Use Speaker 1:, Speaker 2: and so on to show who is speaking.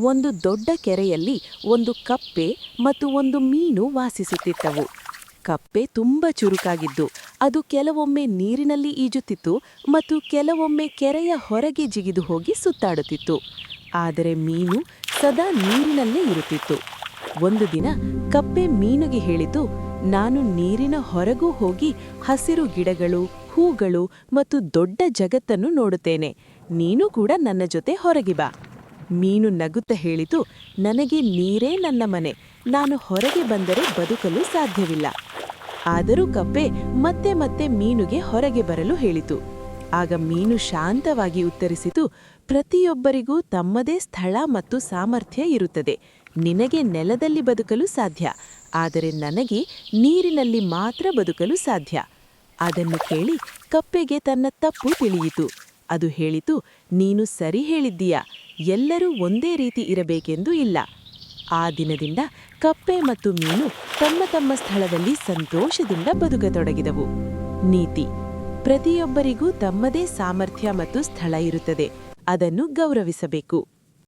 Speaker 1: ಒಂದು ದೊಡ್ಡ ಕೆರೆಯಲ್ಲಿ ಒಂದು ಕಪ್ಪೆ ಮತ್ತು ಒಂದು ಮೀನು ವಾಸಿಸುತ್ತಿದ್ದವು. ಕಪ್ಪೆ ತುಂಬಾ ಚುರುಕಾಗಿದ್ದು ಅದು ಕೆಲವೊಮ್ಮೆ ನೀರಿನಲ್ಲಿ ಈಜುತ್ತಿತ್ತು ಮತ್ತು ಕೆಲವೊಮ್ಮೆ ಕೆರೆಯ ಹೊರಗೆ ಜಿಗಿದು ಹೋಗಿ ಸುತ್ತಾಡುತ್ತಿತ್ತು. ಆದರೆ ಮೀನು ಸದಾ ನೀರಿನಲ್ಲೇ ಇರುತ್ತಿತ್ತು. ಒಂದು ದಿನ ಕಪ್ಪೆ ಮೀನುಗೆ ಹೇಳಿತು, ನಾನು ನೀರಿನ ಹೊರಗೂ ಹೋಗಿ ಹಸಿರು ಗಿಡಗಳು, ಹೂಗಳು ಮತ್ತು ದೊಡ್ಡ ಜಗತ್ತನ್ನು ನೋಡುತ್ತೇನೆ. ನೀನು ಕೂಡ ನನ್ನ ಜೊತೆ ಹೊರಗೆ ಬಾ. ಮೀನು ನಗುತ್ತಾ ಹೇಳಿತು, ನನಗೆ ನೀರೇ ನನ್ನ ಮನೆ. ನಾನು ಹೊರಗೆ ಬಂದರೆ ಬದುಕಲು ಸಾಧ್ಯವಿಲ್ಲ. ಆದರೂ ಕಪ್ಪೆ ಮತ್ತೆ ಮತ್ತೆ ಮೀನುಗೆ ಹೊರಗೆ ಬರಲು ಹೇಳಿತು. ಆಗ ಮೀನು ಶಾಂತವಾಗಿ ಉತ್ತರಿಸಿತು, ಪ್ರತಿಯೊಬ್ಬರಿಗೂ ತಮ್ಮದೇ ಸ್ಥಳ ಮತ್ತು ಸಾಮರ್ಥ್ಯ ಇರುತ್ತದೆ. ನಿನಗೆ ನೆಲದಲ್ಲಿ ಬದುಕಲು ಸಾಧ್ಯ, ಆದರೆ ನನಗೆ ನೀರಿನಲ್ಲಿ ಮಾತ್ರ ಬದುಕಲು ಸಾಧ್ಯ. ಅದನ್ನು ಕೇಳಿ ಕಪ್ಪೆಗೆ ತನ್ನ ತಪ್ಪು ತಿಳಿಯಿತು. ಅದು ಹೇಳಿತು, ನೀನು ಸರಿ ಹೇಳಿದ್ದೀಯಾ, ಎಲ್ಲರೂ ಒಂದೇ ರೀತಿ ಇರಬೇಕೆಂದು ಇಲ್ಲ. ಆ ದಿನದಿಂದ ಕಪ್ಪೆ ಮತ್ತು ಮೀನು ತಮ್ಮ ತಮ್ಮ ಸ್ಥಳದಲ್ಲಿ ಸಂತೋಷದಿಂದ ಬದುಕತೊಡಗಿದವು. ನೀತಿ: ಪ್ರತಿಯೊಬ್ಬರಿಗೂ ತಮ್ಮದೇ ಸಾಮರ್ಥ್ಯ ಮತ್ತು ಸ್ಥಳ ಇರುತ್ತದೆ, ಅದನ್ನು ಗೌರವಿಸಬೇಕು.